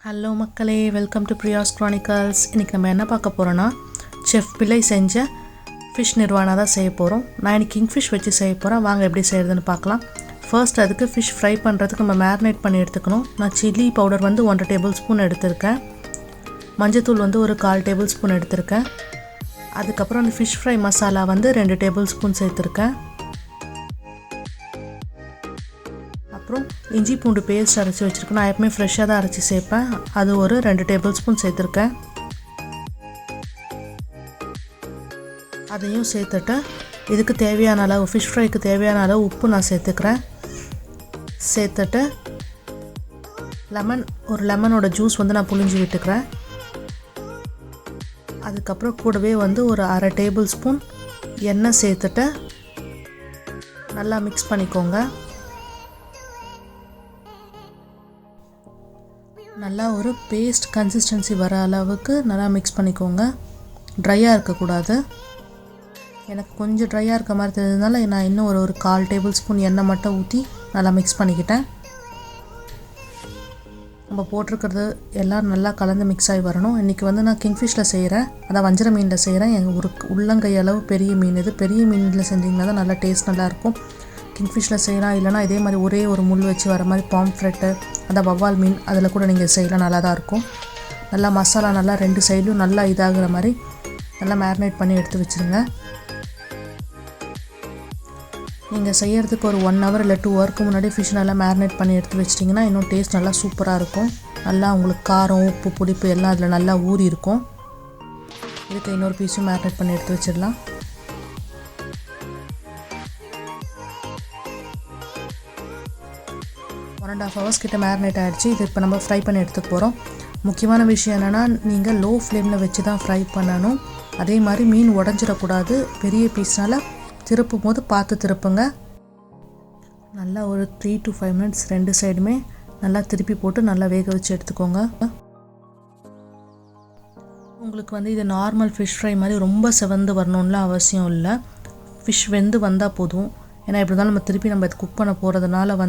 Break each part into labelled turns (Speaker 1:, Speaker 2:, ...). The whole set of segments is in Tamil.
Speaker 1: ஹலோ மக்களே, வெல்கம் டு பிரியாஸ் க்ரானிக்கல்ஸ். இன்றைக்கி நம்ம என்ன பார்க்க போகிறோன்னா, செஃப் பிள்ளை செஞ்ச ஃபிஷ் நிர்வாணா தான் செய்ய போகிறோம். நான் இன்றைக்கி கிங்ஃபிஷ் வச்சு செய்ய போகிறேன். வாங்க எப்படி செய்கிறதுன்னு பார்க்கலாம். ஃபர்ஸ்ட் அதுக்கு ஃபிஷ் ஃப்ரை பண்ணுறதுக்கு நம்ம மேரினேட் பண்ணி எடுத்துக்கணும். நான் சில்லி பவுடர் 1 டேபிள் ஸ்பூன் எடுத்திருக்கேன். மஞ்சத்தூள் ஒரு 1/4 டேபிள் ஸ்பூன் எடுத்திருக்கேன். அதுக்கப்புறம் அந்த fish fry masala 2 table spoon சேர்த்துருக்கேன். அப்புறம் இஞ்சி பூண்டு பேஸ்ட் அரைச்சி வச்சுருக்கேன். நான் எப்பவுமே ஃப்ரெஷ்ஷாக தான் அரைச்சி சேர்ப்பேன். அது ஒரு 2 டேபிள் ஸ்பூன் சேர்த்துருக்கேன். அதையும் சேர்த்துட்டு இதுக்கு தேவையான அளவு ஃபிஷ் ஃப்ரைக்கு தேவையான அளவு உப்பு நான் சேர்த்துக்கிறேன். சேர்த்துட்டு ஒரு லெமனோட ஜூஸ் நான் புழிஞ்சு விட்டுக்கிறேன். அதுக்கப்புறம் கூடவே ஒரு 1/2 டேபிள் ஸ்பூன் எண்ணெய் சேர்த்துட்டு நல்லா மிக்ஸ் பண்ணிக்கோங்க. நல்லா ஒரு பேஸ்ட் கன்சிஸ்டன்சி வர அளவுக்கு நல்லா மிக்ஸ் பண்ணிக்கோங்க. ட்ரையாக இருக்கக்கூடாது. எனக்கு கொஞ்சம் ட்ரையாக இருக்க மாதிரி தெரிஞ்சதுனால நான் இன்னும் ஒரு 1/4 டேபிள் ஸ்பூன் எண்ணெய் மட்டும் ஊற்றி நல்லா மிக்ஸ் பண்ணிக்கிட்டேன். நம்ம போட்டிருக்கிறது எல்லாம் நல்லா கலந்து மிக்ஸ் ஆகி வரணும். இன்றைக்கி நான் கிங்ஃபிஷில் செய்கிறேன், அதான் வஞ்சர மீனில் செய்கிறேன். எங்கள் ஒரு உள்ளங்கை அளவு பெரிய மீன் இது. பெரிய மீனில் செஞ்சிங்கன்னா தான் நல்லா டேஸ்ட் நல்லாயிருக்கும். கிங்ஃபிஷில் செய்யலாம், இல்லைனா இதே மாதிரி ஒரே ஒரு முள் வச்சு வர மாதிரி பாம்ஃப்ரெட்டு, அதான் வவ்வால் மீன், அதில் கூட நீங்கள் செய்யலாம், நல்லா தான் இருக்கும். நல்லா மசாலா நல்லா 2 சைடும் நல்லா இதாகிற மாதிரி நல்லா மேரினேட் பண்ணி எடுத்து வச்சுருங்க. நீங்கள் செய்கிறதுக்கு ஒரு 1 hour இல்லை 2 hourக்கு முன்னாடி ஃபிஷ் நல்லா மேரினேட் பண்ணி எடுத்து வச்சிட்டிங்கன்னா இன்னும் டேஸ்ட் நல்லா சூப்பராக இருக்கும். நல்லா உங்களுக்கு காரம், உப்பு, புளிப்பு எல்லாம் அதில் நல்லா ஊறி இருக்கும். இதுக்கு இன்னொரு பீஸும் மேரினேட் பண்ணி எடுத்து வச்சிடலாம். 1.5 hours கிட்ட மேரினேட் ஆகிடுச்சு. இது இப்போ நம்ம ஃப்ரை பண்ணி எடுத்துக்க போகிறோம். முக்கியமான விஷயம் என்னென்னா, நீங்கள் லோ ஃப்ளேமில் வச்சு தான் ஃப்ரை பண்ணணும். அதே மாதிரி மீன் உடஞ்சிடக்கூடாது. பெரிய பீஸ்னால் திருப்பும் போது பார்த்து திருப்புங்க. நல்லா ஒரு 3 to 5 minutes 2 சைடுமே நல்லா திருப்பி போட்டு நல்லா வேக வச்சு எடுத்துக்கோங்க. உங்களுக்கு இது நார்மல் ஃபிஷ் ஃப்ரை மாதிரி ரொம்ப செவந்து வரணும்லாம் அவசியம் இல்லை. ஃபிஷ் வெந்து வந்தால் போதும். ஏன்னா எப்படி இருந்தாலும் நம்ம திருப்பி இது குக் பண்ண போகிறதுனால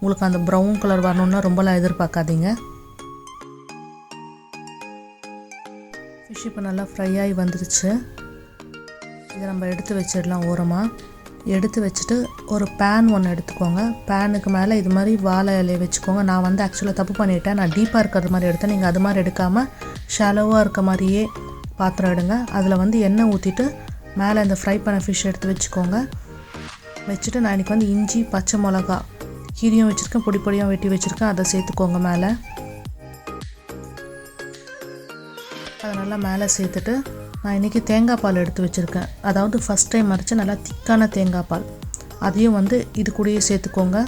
Speaker 1: உங்களுக்கு அந்த ப்ரௌன் கலர் வரணுன்னா ரொம்பலாம் எதிர்பார்க்காதீங்க. ஃபிஷ் இப்போ நல்லா ஃப்ரை ஆகி வந்துருச்சு. இதை நம்ம எடுத்து வச்சிடலாம். ஓரமாக எடுத்து வச்சுட்டு ஒரு பேன் ஒன்று எடுத்துக்கோங்க. பேனுக்கு மேலே இது மாதிரி வாழை இலையை வச்சுக்கோங்க. நான் ஆக்சுவலாக தப்பு பண்ணிட்டேன். நான் டீப்பாக இருக்கிறது மாதிரி எடுத்தேன். நீங்கள் அது மாதிரி எடுக்காமல் ஷாலோவாக இருக்க மாதிரியே பாத்திரம் எடுங்க. அதில் எண்ணெய் ஊற்றிட்டு மேலே இந்த ஃப்ரை பண்ண ஃபிஷ் எடுத்து வச்சுக்கோங்க. வச்சுட்டு நான் இன்றைக்கி இஞ்சி, பச்சை மிளகா கீரியும் வச்சுருக்கேன், பொடி பொடியாக வெட்டி வச்சுருக்கேன். அதை சேர்த்துக்கோங்க மேலே. அதை நல்லா மேலே சேர்த்துட்டு நான் இன்றைக்கி தேங்காய் பால் எடுத்து வச்சுருக்கேன். அதாவது ஃபஸ்ட் டைம் அரைச்சி நல்லா திக்கான தேங்காய் பால், அதையும் இது கூடயே சேர்த்துக்கோங்க.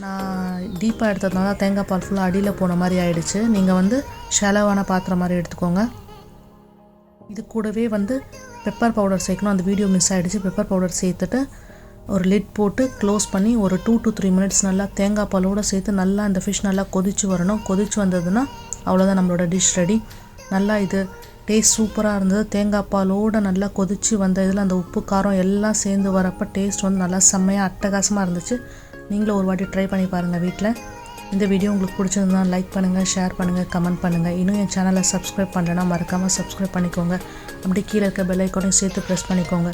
Speaker 1: நான் டீப்பாக எடுத்ததுனால தேங்காய் பால் ஃபுல்லாக அடியில் போன மாதிரி ஆயிடுச்சு. நீங்கள் ஷாலோவான பாத்திரம் மாதிரி எடுத்துக்கோங்க. இது கூடவே பெப்பர் பவுடர் சேர்க்கணும். அந்த வீடியோ மிஸ் ஆகிடுச்சு. பெப்பர் பவுடர் சேர்த்துட்டு ஒரு லிட் போட்டு க்ளோஸ் பண்ணி ஒரு 2 to 3 minutes நல்லா தேங்காய் பாலோடு சேர்த்து நல்லா அந்த ஃபிஷ் நல்லா கொதிச்சு வரணும். கொதிச்சு வந்ததுன்னா அவ்வளோதான், நம்மளோட டிஷ் ரெடி. நல்லா இது டேஸ்ட் சூப்பராக இருந்தது. தேங்காய் பாலோடு நல்லா கொதிச்சு வந்த இதில் அந்த உப்பு, காரம் எல்லாம் சேர்ந்து வரப்போ டேஸ்ட் நல்லா செம்மையாக அட்டகாசமாக இருந்துச்சு. நீங்களும் ஒரு வாட்டி ட்ரை பண்ணி பாருங்கள் வீட்டில். இந்த வீடியோ உங்களுக்கு பிடிச்சிருந்தா லைக் பண்ணுங்கள், ஷேர் பண்ணுங்கள், கமெண்ட் பண்ணுங்கள். இன்னும் என் சேனலை சப்ஸ்கிரைப் பண்ணுறேன்னா மறக்காமல் சப்ஸ்கிரைப் பண்ணிக்கோங்க. அப்படி கீழே இருக்க பெல் ஐக்கானையும் சேர்த்து ப்ரெஸ் பண்ணிக்கோங்க.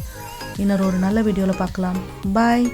Speaker 1: இன்னொரு நல்ல வீடியோவில் பார்க்கலாம். பாய்.